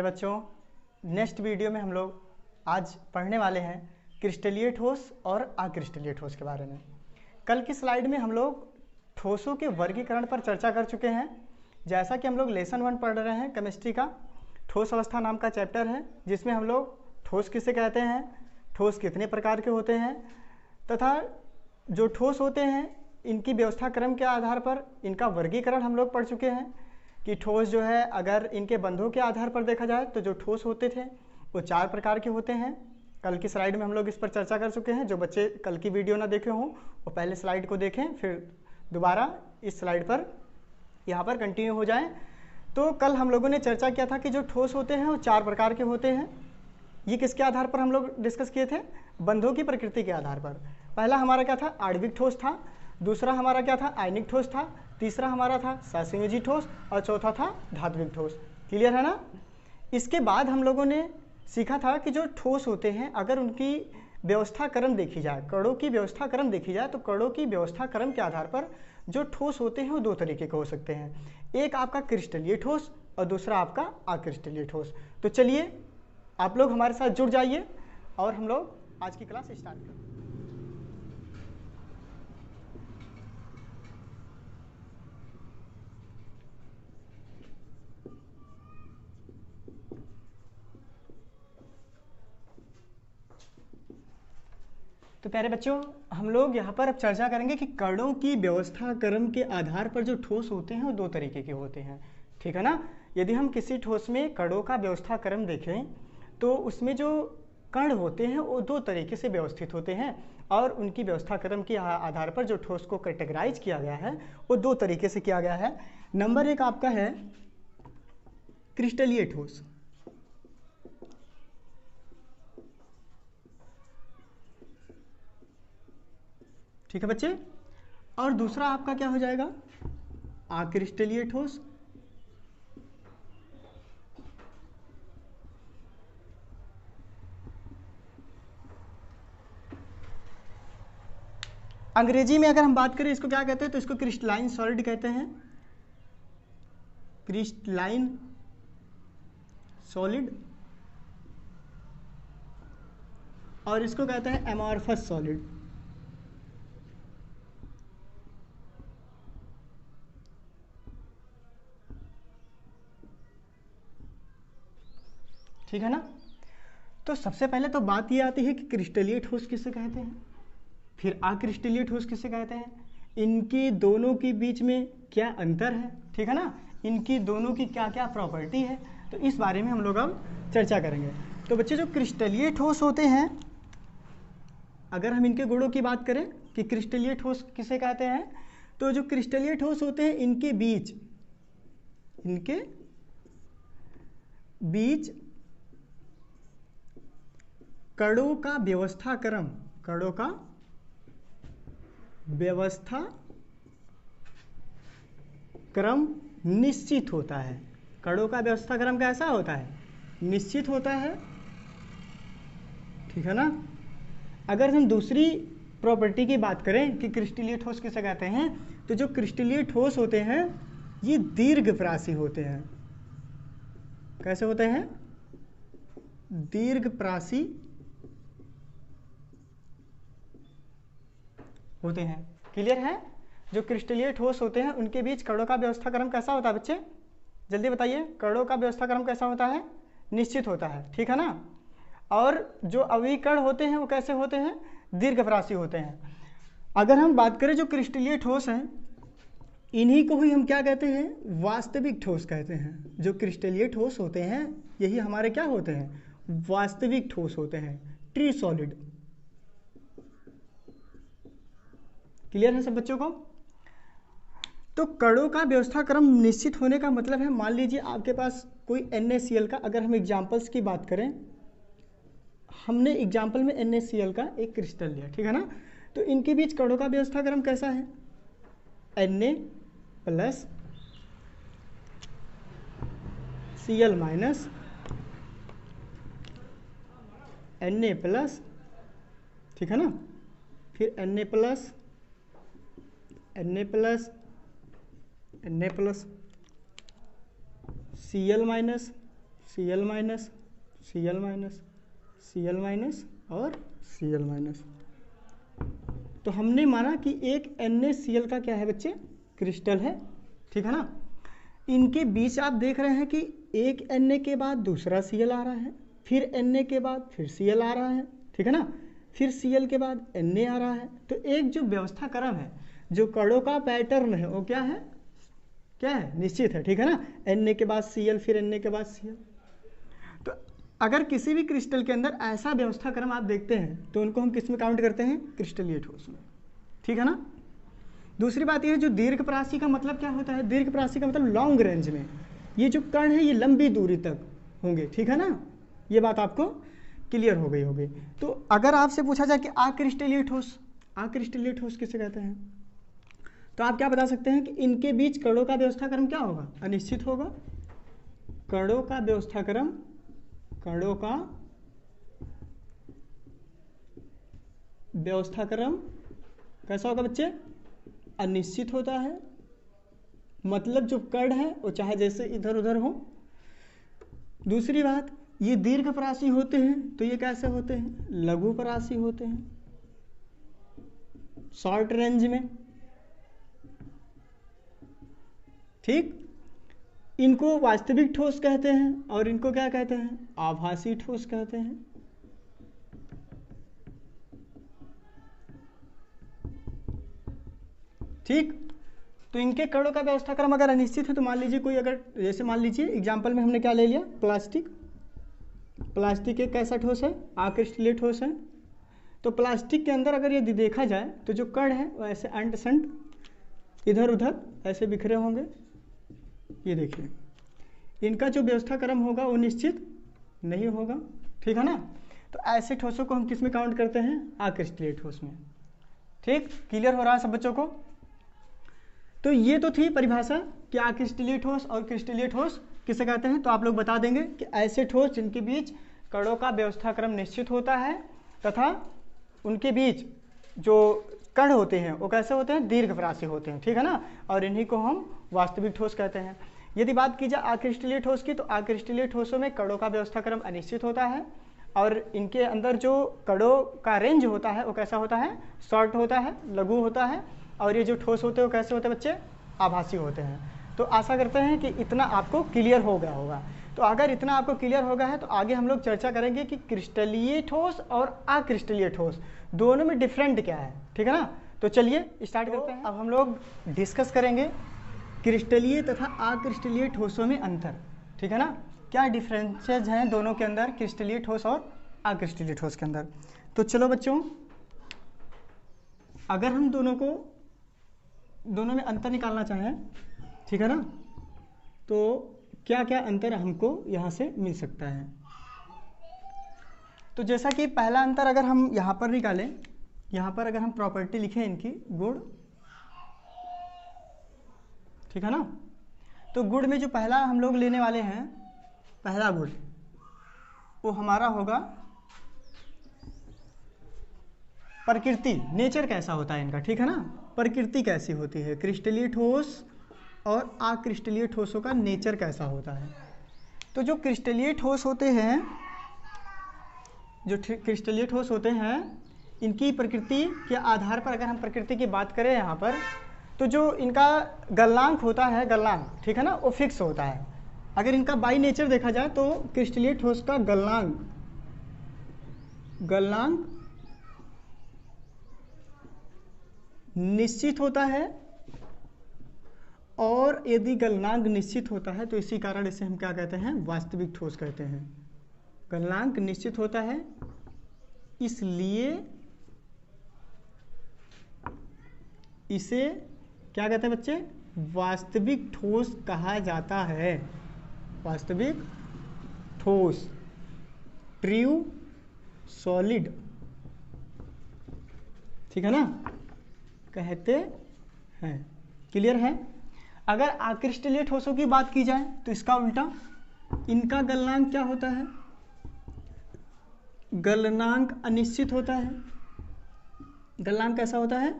प्यारे बच्चों, next video में हम लोग आज पढ़ने वाले हैं क्रिस्टलीय ठोस और अक्रिस्टलीय ठोस के बारे में। कल की स्लाइड में हम लोग ठोसों के वर्गीकरण पर चर्चा कर चुके हैं। जैसा कि हम लोग लेसन 1 पढ़ रहे हैं केमिस्ट्री का, ठोस अवस्था नाम का चैप्टर है, जिसमें हम लोग ठोस किसे कहते हैं, ठोस कितने प्रकार के होते हैं तथा जो ठोस होते हैं इनकी व्यवस्था क्रम के आधार पर इनका वर्गीकरण हम लोग पढ़ चुके हैं कि ठोस जो है अगर इनके बंधों के आधार पर देखा जाए तो जो ठोस होते थे वो 4 प्रकार के होते हैं। कल की स्लाइड में हम लोग इस पर चर्चा कर चुके हैं। जो बच्चे कल की वीडियो ना देखे हों वो पहले स्लाइड को देखें, फिर दोबारा इस स्लाइड पर यहाँ पर कंटिन्यू हो जाएं। तो कल हम लोगों ने चर्चा किया था कि जो ठोस होते हैं वो 4 प्रकार के होते हैं। ये किसके आधार पर हम लोग डिस्कस किए थे? बंधों की प्रकृति के आधार पर। पहला हमारा क्या था? आणविक ठोस था। दूसरा हमारा क्या था? आयनिक ठोस था। तीसरा हमारा था सहसंयोजी ठोस और चौथा था धात्विक ठोस। क्लियर है ना? इसके बाद हम लोगों ने सीखा था कि जो ठोस होते हैं अगर उनकी व्यवस्था क्रम देखी जाए, कणों की व्यवस्था क्रम देखी जाए, तो कणों की व्यवस्था क्रम के आधार पर जो ठोस होते हैं वो 2 तरीके के हो सकते हैं। एक आपका क्रिस्टलीय ठोस और दूसरा आपका अक्रिस्टलीय ठोस। तो चलिए आप लोग हमारे साथ जुड़ जाइए और हम लोग आज की क्लास स्टार्ट करते हैं। तो प्यारे बच्चों, हम लोग यहाँ पर अब चर्चा करेंगे कि कणों की व्यवस्था क्रम के आधार पर जो ठोस होते हैं वो 2 तरीके के होते हैं। ठीक है ना? यदि हम किसी ठोस में कणों का व्यवस्था क्रम देखें तो उसमें जो कण होते हैं वो 2 तरीके से व्यवस्थित होते हैं और उनकी व्यवस्था क्रम के आधार पर जो ठोस को कैटेगराइज किया गया है वो 2 तरीके से किया गया है। नंबर 1 आपका है क्रिस्टलीय ठोस। ठीक है बच्चे? और दूसरा आपका क्या हो जाएगा? अक्रिस्टलीय ठोस। अंग्रेजी में अगर हम बात करें इसको क्या कहते हैं, तो इसको क्रिस्टलाइन सॉलिड कहते हैं। Crystalline solid. और इसको कहते हैं एमॉर्फस सॉलिड। ठीक है ना? तो सबसे पहले तो बात ये आती है कि क्रिस्टलीय ठोस किसे कहते हैं, फिर अक्रिस्टलीय ठोस किसे कहते हैं, इनकी दोनों के बीच में क्या अंतर है। ठीक है ना? इनकी दोनों की क्या क्या प्रॉपर्टी है, तो इस बारे में हम लोग अब चर्चा करेंगे। तो बच्चे, जो क्रिस्टलीय ठोस होते हैं, अगर हम इनके गुणों की बात करें कि क्रिस्टलीय ठोस किसे कहते हैं, तो जो क्रिस्टलीय ठोस होते हैं इनके बीच कणों का व्यवस्था क्रम निश्चित होता है। कणों का व्यवस्था क्रम कैसा होता है? निश्चित होता है। ठीक है ना? अगर हम दूसरी प्रॉपर्टी की बात करें कि क्रिस्टलीय ठोस किसे कहते हैं, तो जो क्रिस्टलीय ठोस होते हैं ये दीर्घप्रासी होते हैं। कैसे होते हैं? दीर्घप्रासी होते हैं। क्लियर है? जो क्रिस्टलीय ठोस होते हैं उनके बीच कणों का व्यवस्था क्रम कैसा होता है बच्चे? जल्दी बताइए, कणों का व्यवस्था क्रम कैसा होता है? निश्चित होता है। ठीक है ना? और जो अविकर्ण होते हैं वो कैसे होते हैं? दीर्घप्रासी होते हैं। अगर हम बात करें जो क्रिस्टलीय ठोस हैं, इन्हीं को ही हम क्या कहते हैं? वास्तविक ठोस कहते हैं। जो क्रिस्टलीय ठोस होते हैं यही हमारे क्या होते हैं? वास्तविक ठोस होते हैं, ट्रू सॉलिड। क्लियर है सब बच्चों को? तो कणों का व्यवस्था क्रम निश्चित होने का मतलब है, मान लीजिए आपके पास कोई NaCl का, अगर हम एग्जाम्पल्स की बात करें, हमने एग्जाम्पल में NaCl का एक क्रिस्टल लिया। ठीक है ना? तो इनके बीच कणों का व्यवस्था क्रम कैसा है? Na plus Cl minus Na plus, ठीक है ना, फिर Na plus Cl minus Cl minus, Cl minus, Cl minus और Cl माइनस। तो हमने माना कि एक NaCl का क्या है बच्चे, क्रिस्टल है, ठीक है ना। इनके बीच आप देख रहे हैं कि एक Na के बाद दूसरा Cl आ रहा है, फिर Na के बाद फिर Cl आ रहा है, ठीक है ना, फिर Cl के बाद Na आ रहा है। तो एक जो व्यवस्था क्रम है, जो कणों का पैटर्न है, वो क्या है, निश्चित है, ठीक है ना। Na के बाद Cl, फिर Na के बाद Cl। तो अगर किसी भी क्रिस्टल के अंदर ऐसा व्यवस्था क्रम आप देखते हैं तो उनको हम किस में काउंट करते हैं, क्रिस्टलीय ठोस में, ठीक है ना। दूसरी बात यह है, जो दीर्घप्रासी का मतलब क्या होता है, दीर्घप्रासी का मतलब लॉन्ग रेंज में, ये जो कण है ये लंबी दूरी तक होंगे, ठीक है ना। ये बात आपको क्लियर हो गई होगी। तो अगर आपसे पूछा जाए कि अक्रिस्टलीय ठोस, अक्रिस्टलीय ठोस किसे कहते हैं, तो आप क्या बता सकते हैं कि इनके बीच कणों का व्यवस्था क्रम क्या होगा, अनिश्चित होगा। कणों का व्यवस्था क्रम, कणों का व्यवस्था क्रम कैसा होगा बच्चे, अनिश्चित होता है। मतलब जो कण है वो चाहे जैसे इधर उधर हो। दूसरी बात, ये दीर्घप्रासी होते हैं, तो ये कैसे होते हैं, लघुप्रासी होते हैं, शॉर्ट रेंज में, ठीक। इनको वास्तविक ठोस कहते हैं और इनको क्या कहते हैं, आभासी ठोस कहते हैं। ठीक। तो इनके कणों का व्यवस्था क्रम अगर अनिश्चित है तो मान लीजिए कोई, अगर जैसे मान लीजिए एग्जाम्पल में हमने क्या ले लिया, प्लास्टिक। प्लास्टिक एक कैसा ठोस है, अक्रिस्टलीय ठोस है। तो प्लास्टिक के अंदर अगर यदि देखा जाए तो जो कण है वो ऐसे अंट संट इधर उधर ऐसे बिखरे होंगे। ये देखिए, इनका जो व्यवस्था क्रम होगा वो निश्चित नहीं होगा, ठीक है ना। तो ऐसे ठोसों को हम किस में काउंट करते हैं, अक्रिस्टलीय ठोस में। ठीक, क्लियर हो रहा है सब बच्चों को। तो ये तो थी परिभाषा कि अक्रिस्टलीय ठोस और क्रिस्टलीय ठोस किसे कहते हैं। तो आप लोग बता देंगे कि ऐसे ठोस जिनके बीच कणों का व्यवस्था क्रम निश्चित होता है तथा उनके बीच जो कण होते हैं वो कैसे होते हैं, दीर्घप्रासी होते हैं, ठीक है ना। और इन्हीं को हम वास्तविक ठोस कहते हैं। यदि बात की जाए अक्रिस्टलीय ठोस की, तो अक्रिस्टलीय ठोसों में कणों का व्यवस्था क्रम अनिश्चित होता है और इनके अंदर जो कणों का रेंज होता है वो कैसा होता है, शॉर्ट होता है, लघु होता है। और ये जो ठोस होते हैं वो कैसे होते हैं बच्चे, आभासी होते हैं। तो आशा करते हैं कि इतना आपको क्लियर हो गया होगा। तो अगर इतना आपको क्लियर हो गया है तो आगे हम लोग चर्चा करेंगे कि क्रिस्टलीय ठोस और अक्रिस्टलीय ठोस दोनों में डिफरेंट क्या है, ठीक है ना। तो चलिए स्टार्ट करते हैं। अब हम लोग डिस्कस करेंगे क्रिस्टलीय तथा अक्रिस्टलीय ठोसों में अंतर, ठीक है ना। क्या डिफरेंसेज हैं दोनों के अंदर, क्रिस्टलीय ठोस और अक्रिस्टलीय ठोस के अंदर। तो चलो बच्चों, अगर हम दोनों में अंतर निकालना चाहें, ठीक है ना, तो क्या क्या अंतर हमको यहाँ से मिल सकता है। तो जैसा कि पहला अंतर अगर हम यहाँ पर निकालें, यहाँ पर अगर हम प्रॉपर्टी लिखें इनकी, गुण, ठीक है ना। तो गुण में जो पहला हम लोग लेने वाले हैं, पहला गुण वो हमारा होगा प्रकृति, नेचर कैसा होता है इनका, ठीक है ना। प्रकृति कैसी होती है, क्रिस्टलीय ठोस और अक्रिस्टलीय ठोसों का नेचर कैसा होता है। तो जो क्रिस्टलीय ठोस होते हैं, इनकी प्रकृति के आधार पर अगर हम प्रकृति की बात करें यहाँ पर, तो जो इनका गलनांक होता है, गलनांक, ठीक है ना, वो फिक्स होता है। अगर इनका बाई नेचर देखा जाए तो क्रिस्टलीय ठोस का गलनांक निश्चित होता है। और यदि गलनांक निश्चित होता है तो इसी कारण इसे हम क्या कहते हैं, वास्तविक ठोस कहते हैं। गलनांक निश्चित होता है इसलिए इसे क्या कहते हैं बच्चे, वास्तविक ठोस कहा जाता है। वास्तविक ठोस, ट्रू सॉलिड, ठीक है ना, कहते हैं। क्लियर है। अगर अक्रिस्टलीय ठोसों की बात की जाए तो इसका उल्टा, इनका गलनांक क्या होता है, गलनांक अनिश्चित होता है। गलनांक कैसा होता है,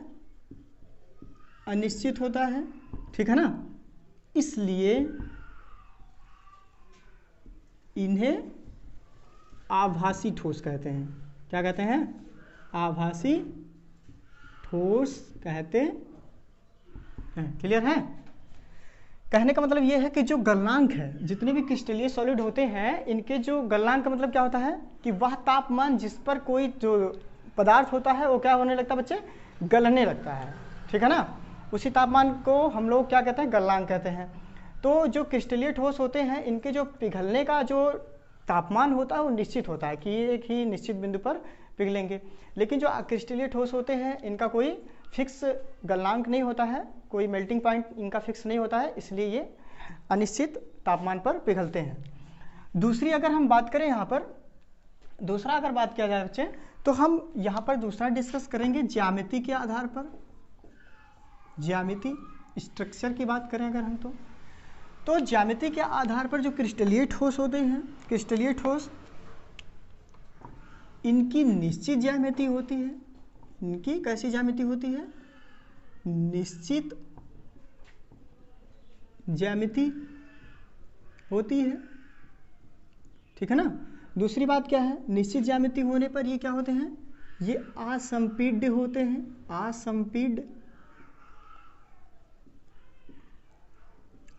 अनिश्चित होता है, ठीक है ना। इसलिए इन्हें आभासी ठोस कहते हैं। क्या कहते हैं? आभासी ठोस कहते हैं। क्लियर है? कहने का मतलब ये है कि जो गलनांक है, जितने भी क्रिस्टलीय सॉलिड होते हैं, इनके जो गलनांक का मतलब क्या होता है कि वह तापमान जिस पर कोई जो पदार्थ होता है वो क्या होने लगता है बच्चे? गलने लगता है। ठीक है ना? उसी तापमान को हम लोग क्या कहते हैं? गलनांक कहते हैं। तो जो क्रिस्टलीय ठोस होते हैं, इनके जो पिघलने का जो तापमान होता है वो निश्चित होता है कि एक ही निश्चित बिंदु पर पिघलेंगे। लेकिन जो क्रिस्टलीय ठोस होते हैं, इनका कोई फिक्स गलनांक नहीं होता है, कोई मेल्टिंग पॉइंट इनका फिक्स नहीं होता है, इसलिए ये अनिश्चित तापमान पर पिघलते हैं। दूसरी अगर हम बात करें यहाँ पर, दूसरा अगर बात किया जाए बच्चे, तो हम यहाँ पर दूसरा डिस्कस करेंगे ज्यामिति के आधार पर। ज्यामिति स्ट्रक्चर की बात करें अगर हम तो ज्यामिति के आधार पर जो क्रिस्टलीय ठोस होते हैं, क्रिस्टलीय ठोस, इनकी निश्चित ज्यामिति होती है। इनकी कैसी ज्यामिति होती है? निश्चित ज्यामिति होती है। ठीक है ना? दूसरी बात क्या है? निश्चित ज्यामिति होने पर ये क्या होते हैं? ये असंपीड्य होते हैं। असंपीड्य,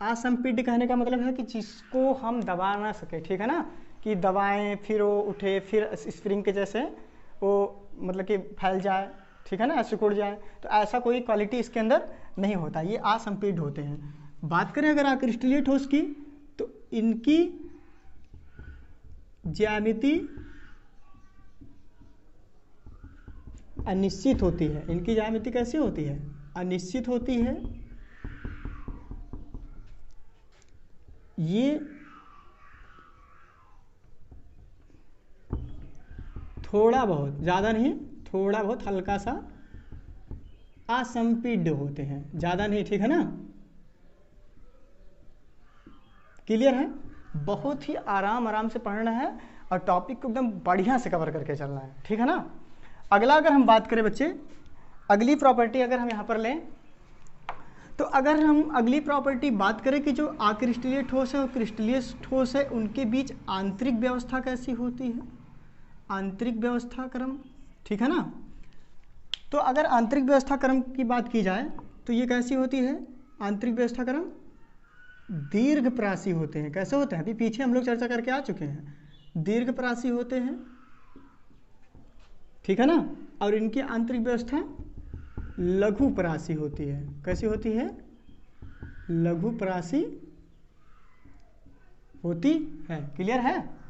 असंपीड्य कहने का मतलब है कि जिसको हम दबा ना सके। ठीक है ना? कि दबाएं फिर वो उठे, फिर स्प्रिंग के जैसे वो मतलब कि फैल जाए। ठीक है ना? सिकुड़ जाए। तो ऐसा कोई क्वालिटी इसके अंदर नहीं होता, ये असंपीड्य होते हैं। बात करें अगर क्रिस्टलीय ठोस की, तो इनकी ज्यामिति अनिश्चित होती है। इनकी ज्यामिति कैसी होती है? अनिश्चित होती है। ये थोड़ा बहुत, ज़्यादा नहीं, थोड़ा बहुत हल्का सा असंपीड्य होते हैं, ज़्यादा नहीं। ठीक है ना? क्लियर है? बहुत ही आराम से पढ़ना है और टॉपिक को एकदम बढ़िया से कवर करके चलना है। ठीक है ना? अगला अगर हम बात करें बच्चे, अगली प्रॉपर्टी अगर हम यहाँ पर लें, तो अगर हम अगली प्रॉपर्टी बात करें कि जो अक्रिस्टलीय ठोस है और क्रिस्टलीय ठोस है, उनके बीच आंतरिक व्यवस्था कैसी होती है? आंतरिक व्यवस्था क्रम। ठीक है ना? तो अगर आंतरिक व्यवस्था क्रम की बात की जाए तो ये कैसी होती है? आंतरिक व्यवस्था क्रम दीर्घप्रासी होते हैं। कैसे होते हैं? अभी पीछे हम लोग चर्चा करके आ चुके हैं। दीर्घप्रासी होते हैं। ठीक है ना? और इनकी आंतरिक व्यवस्था लघुप्रासी होती है। कैसी होती है? लघुप्रासी होती है। क्लियर है?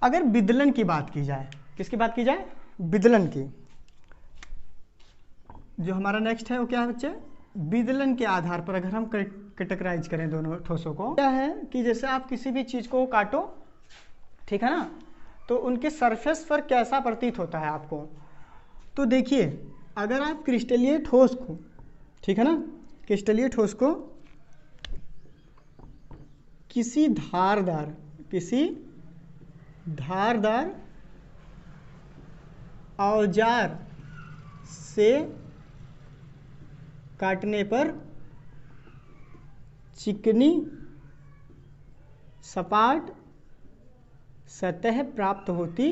अगर विदलन की बात की जाए, किसकी बात की जाए? विदलन की। जो हमारा नेक्स्ट है वो क्या है बच्चे? विदलन के आधार पर अगर हम कैटेगराइज करें दोनों ठोसों को, क्या है कि जैसे आप किसी भी चीज को काटो, ठीक है ना, तो उनके सरफेस पर कैसा प्रतीत होता है आपको? तो देखिए, अगर आप क्रिस्टलीय ठोस को, ठीक है ना, क्रिस्टलीय ठोस को किसी धारदार औजार से काटने पर चिकनी सपाट सतह प्राप्त होती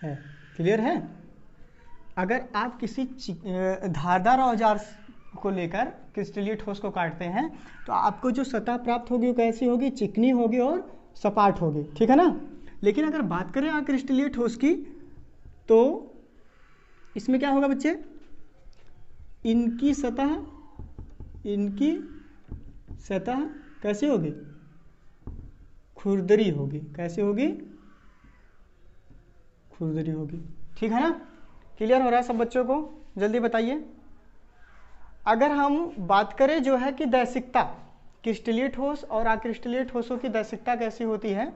है। क्लियर है? अगर आप किसी धारदार औजार को लेकर क्रिस्टलीय ठोस को काटते हैं तो आपको जो सतह प्राप्त होगी वो कैसी होगी? चिकनी होगी और सपाट होगी। ठीक है ना? लेकिन अगर बात करें क्रिस्टलीय ठोस की, तो इसमें क्या होगा बच्चे? इनकी सतह कैसी होगी? खुरदरी होगी। कैसी होगी? खुरदरी होगी। ठीक है ना? क्लियर हो रहा है सब बच्चों को? जल्दी बताइए। अगर हम बात करें जो है कि दैशिकता, क्रिस्टलीय ठोस और अक्रिस्टलीय ठोसों की दैशिकता कैसी होती है?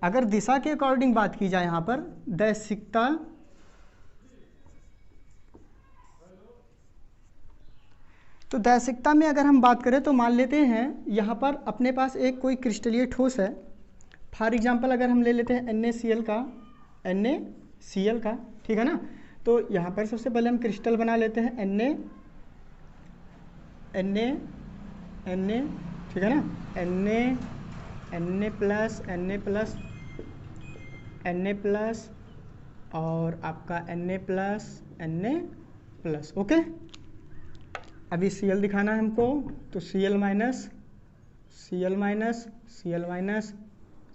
अगर दिशा के अकॉर्डिंग बात की जाए यहाँ पर दैशिकता, तो दैशिकता में अगर हम बात करें तो मान लेते हैं यहाँ पर अपने पास एक कोई क्रिस्टलीय ठोस है। फॉर एग्जांपल अगर हम ले लेते हैं NaCl का, ठीक है ना, तो यहाँ पर सबसे पहले हम क्रिस्टल बना लेते हैं Na, ठीक है ना, Na Na+ और आपका Na+, ओके। अभी Cl दिखाना है हमको, तो Cl minus Cl minus Cl minus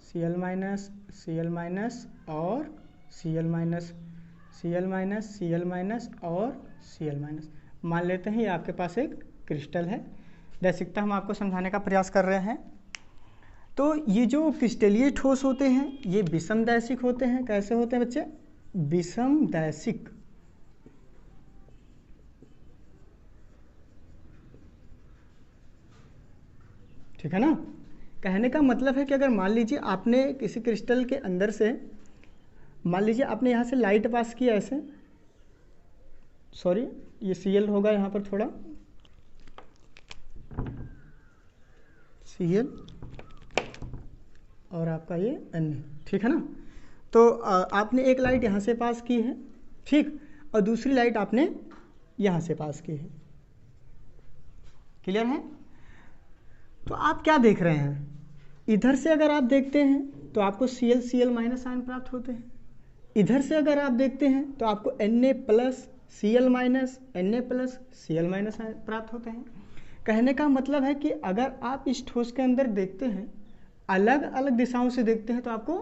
Cl minus Cl minus और Cl minus Cl minus Cl minus और Cl माइनस। मान लेते हैं ये आपके पास एक क्रिस्टल है। दैसिकता हम आपको समझाने का प्रयास कर रहे हैं। तो ये जो क्रिस्टलीय ठोस होते हैं ये विषमदैशिक होते हैं। कैसे होते हैं बच्चे? विषमदैशिक। ठीक है ना। कहने का मतलब है कि अगर मान लीजिए आपने किसी क्रिस्टल के अंदर से, मान लीजिए आपने यहाँ से लाइट पास किया ऐसे, सॉरी ये Cl होगा यहाँ पर थोड़ा, Cl और आपका ये Na, ठीक है ना। तो आपने एक लाइट यहाँ से पास की है, ठीक, और दूसरी लाइट आपने यहाँ से पास की है। क्लियर है? तो आप क्या देख रहे हैं? इधर से अगर आप देखते हैं तो आपको Cl माइनस आयन प्राप्त होते हैं। इधर से अगर आप देखते हैं तो आपको Na+ Cl minus Na+ Cl minus ion प्राप्त होते हैं। कहने का मतलब है कि अगर आप इस ठोस के अंदर देखते हैं, अलग अलग दिशाओं से देखते हैं, तो आपको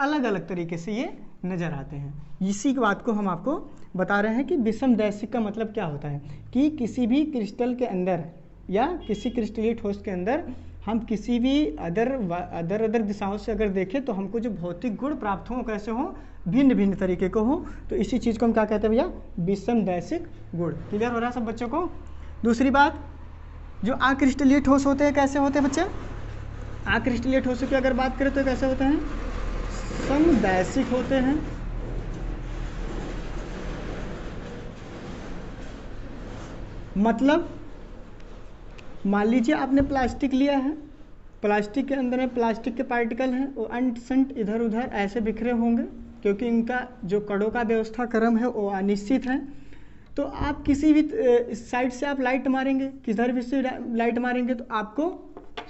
अलग अलग तरीके से ये नज़र आते हैं। इसी बात को हम आपको बता रहे हैं कि विषमदैशिक का मतलब क्या होता है, कि किसी भी क्रिस्टल के अंदर या किसी क्रिस्टलीय ठोस के अंदर हम किसी भी अदर दिशाओं से अगर देखें तो हमको जो भौतिक गुण प्राप्त हों, कैसे हों, भिन्न भिन्न तरीके को हो, तो इसी चीज़ को हम क्या कहते हैं भैया? विषमदैशिक गुण। क्लियर हो रहा है सब बच्चों को? दूसरी बात, जो अक्रिस्टलीय ठोस होते हैं कैसे होते हैं बच्चे? अक्रिस्टलीय ठोसों की अगर बात करें तो कैसे होते हैं? समदैशिक होते हैं। मतलब मान लीजिए आपने प्लास्टिक लिया है, प्लास्टिक के अंदर में प्लास्टिक के पार्टिकल हैं, वो अंट संट इधर उधर ऐसे बिखरे होंगे, क्योंकि इनका जो कणों का व्यवस्था क्रम है वो अनिश्चित है। तो आप किसी भी साइड से आप लाइट मारेंगे, किधर भी से लाइट मारेंगे तो आपको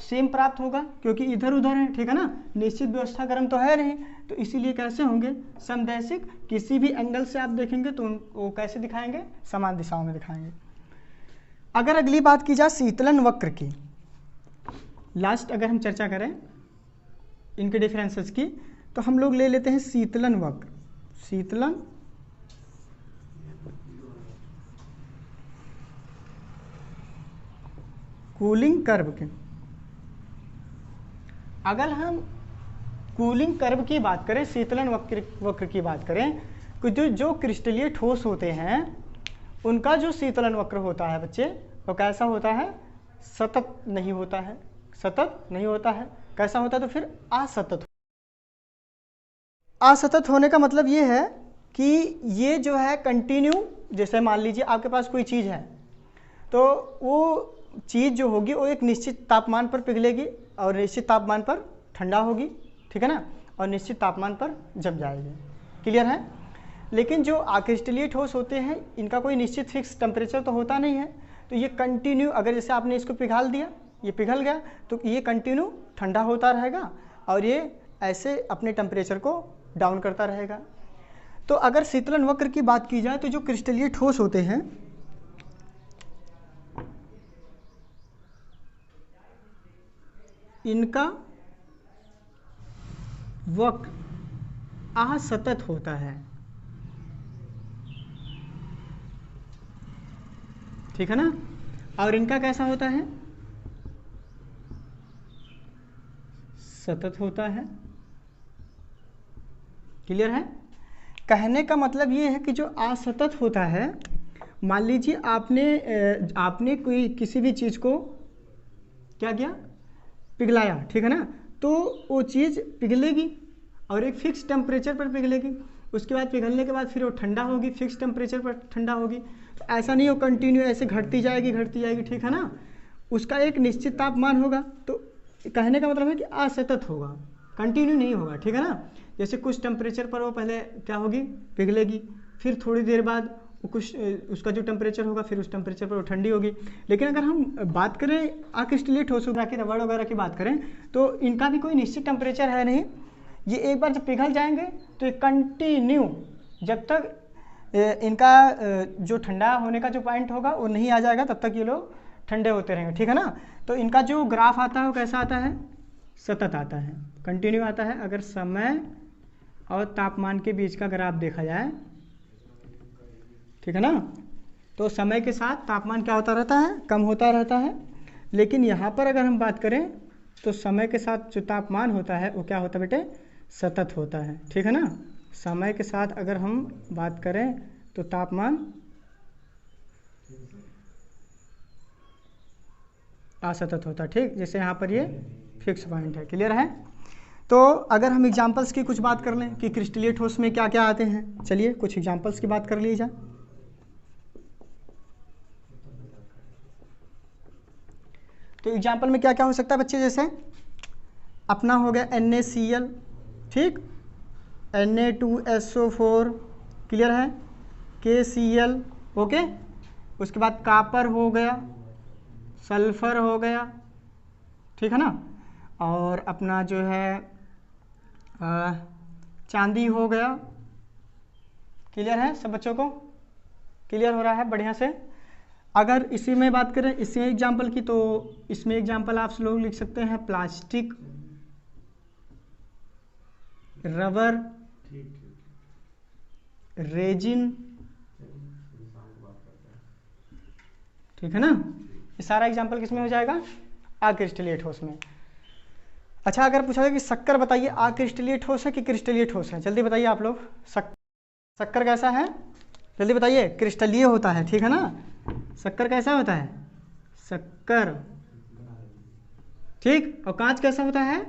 सेम प्राप्त होगा, क्योंकि इधर उधर है, ठीक है ना, निश्चित व्यवस्था क्रम तो है नहीं। तो इसीलिए कैसे होंगे? समदैशिक। किसी भी एंगल से आप देखेंगे तो वो कैसे दिखाएंगे? समान दिशाओं में दिखाएंगे। अगर अगली बात की जाए शीतलन वक्र की, लास्ट अगर हम चर्चा करें इनके डिफरेंसेस की, तो हम लोग ले लेते हैं शीतलन वक्र। शीतलन कूलिंग कर्व के, अगर हम कूलिंग कर्व की बात करें, शीतलन वक्र की बात करें, तो जो क्रिस्टलीय ठोस होते हैं उनका जो शीतलन वक्र होता है बच्चे, वो कैसा होता है? सतत नहीं होता है। सतत नहीं होता है। कैसा होता है? तो फिर असतत। असतत होने का मतलब ये है कि ये जो है कंटिन्यू, जैसे मान लीजिए आपके पास कोई चीज़ है, तो वो चीज़ जो होगी वो एक निश्चित तापमान पर पिघलेगी और निश्चित तापमान पर ठंडा होगी, ठीक है ना, और निश्चित तापमान पर जम जाएगी। क्लियर है? लेकिन जो अक्रिस्टलीय ठोस होते हैं इनका कोई निश्चित फिक्स टेम्परेचर तो होता नहीं है, तो ये कंटिन्यू, अगर जैसे आपने इसको पिघाल दिया, ये पिघल गया, तो ये कंटिन्यू ठंडा होता रहेगा और ये ऐसे अपने टेम्परेचर को डाउन करता रहेगा। तो अगर शीतलन वक्र की बात की जाए तो जो क्रिस्टलीय ठोस होते हैं इनका वक्र असतत होता है, ठीक है ना, और इनका कैसा होता है? सतत होता है। क्लियर है? कहने का मतलब ये है कि जो असतत होता है, मान लीजिए आपने कोई किसी भी चीज़ को क्या किया? पिघलाया, ठीक है ना, तो वो चीज़ पिघलेगी और एक फिक्स टेम्परेचर पर पिघलेगी, उसके बाद पिघलने के बाद फिर वो ठंडा होगी, फिक्स टेम्परेचर पर ठंडा होगी। तो ऐसा नहीं हो कंटिन्यू ऐसे घटती जाएगी, ठीक है ना, उसका एक निश्चित तापमान होगा। तो कहने का मतलब है कि असतत होगा, कंटिन्यू नहीं होगा, ठीक है ना। जैसे कुछ टेम्परेचर पर वो पहले क्या होगी? पिघलेगी, फिर थोड़ी देर बाद कुछ उसका जो टेम्परेचर होगा फिर उस टेम्परेचर पर वो ठंडी होगी। लेकिन अगर हम बात करें अक्रिस्टलीय ठोसों की, रबड़ वगैरह की बात करें, तो इनका भी कोई निश्चित टेम्परेचर है नहीं। ये एक बार जब पिघल जाएंगे तो ये कंटिन्यू जब तक इनका जो ठंडा होने का जो पॉइंट होगा वो नहीं आ जाएगा तब तक ये लोग ठंडे होते रहेंगे, ठीक है ना। तो इनका जो ग्राफ आता है वो कैसा आता है, सतत आता है, कंटिन्यू आता है। अगर समय और तापमान के बीच का ग्राफ देखा जाए, ठीक है ना, तो समय के साथ तापमान क्या होता रहता है, कम होता रहता है। लेकिन यहाँ पर अगर हम बात करें तो समय के साथ जो तापमान होता है वो क्या होता है बेटे, सतत होता है, ठीक है ना। समय के साथ अगर हम बात करें तो तापमान असतत होता है, ठीक। जैसे यहाँ पर ये फिक्स पॉइंट है, क्लियर है। तो अगर हम एग्जांपल्स की कुछ बात कर लें कि क्रिस्टलीय ठोस में क्या क्या आते हैं, चलिए कुछ एग्जांपल्स की बात कर लीजिए। तो एग्जांपल में क्या क्या हो सकता है बच्चे, जैसे अपना हो गया NaCl, ठीक, Na2SO4, क्लियर है, KCl, ओके। उसके बाद कापर हो गया, सल्फर हो गया, ठीक है ना, और अपना जो है चांदी हो गया, क्लियर है सब बच्चों को, क्लियर हो रहा है बढ़िया से। अगर इसी में बात करें, इसी एग्जाम्पल की, तो इसमें एग्जाम्पल आप लोग लिख सकते हैं प्लास्टिक, रबर, रेजिन, ठीक है ना। ये सारा एग्जाम्पल किसमें हो जाएगा, अक्रिस्टलीय ठोस में। अच्छा, अगर पूछा जाए कि शक्कर बताइए अक्रिस्टलीय ठोस है कि क्रिस्टलीय ठोस है, जल्दी बताइए आप लोग। शक्कर कैसा है, जल्दी बताइए। क्रिस्टलीय होता है, ठीक है ना। शक्कर कैसा होता है, शक्कर, ठीक। और कांच कैसा होता है,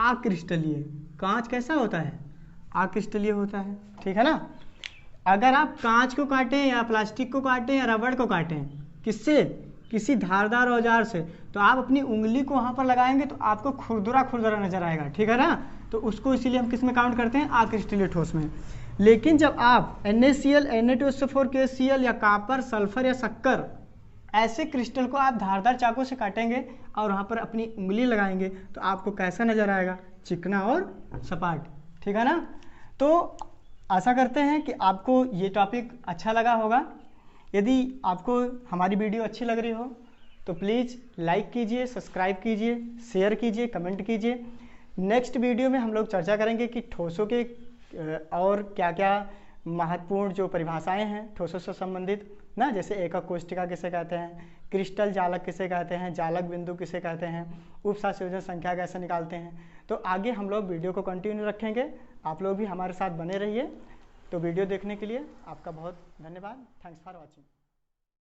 अक्रिस्टलीय। कांच कैसा होता है, अक्रिस्टलीय होता है, ठीक है ना। अगर आप कांच को काटें या प्लास्टिक को काटें या रबड़ को काटें, किससे, किसी धारदार औजार से, तो आप अपनी उंगली को वहां पर लगाएंगे तो आपको खुरदुरा खुरदुरा नजर आएगा, ठीक है ना। तो उसको इसीलिए हम किस में काउंट करते हैं, अक्रिस्टलीय ठोस में। लेकिन जब आप NaCl, Na2SO4, KCl या कापर, सल्फर या शक्कर ऐसे क्रिस्टल को आप धारदार चाकू से काटेंगे और वहाँ पर अपनी उंगली लगाएंगे तो आपको कैसा नजर आएगा, चिकना और सपाट, ठीक है ना। तो आशा करते हैं कि आपको ये टॉपिक अच्छा लगा होगा। यदि आपको हमारी वीडियो अच्छी लग रही हो तो प्लीज़ लाइक कीजिए, सब्सक्राइब कीजिए, शेयर कीजिए, कमेंट कीजिए। नेक्स्ट वीडियो में हम लोग चर्चा करेंगे कि ठोसों के और क्या क्या महत्वपूर्ण जो परिभाषाएं हैं ठोसों से संबंधित ना, जैसे एकक कोष्ठिका किसे कहते हैं, क्रिस्टल जालक किसे कहते हैं, जालक बिंदु किसे कहते हैं, उपसंयोजन संख्या कैसे निकालते हैं। तो आगे हम लोग वीडियो को कंटिन्यू रखेंगे, आप लोग भी हमारे साथ बने रहिए। तो वीडियो देखने के लिए आपका बहुत धन्यवाद। Thanks for watching.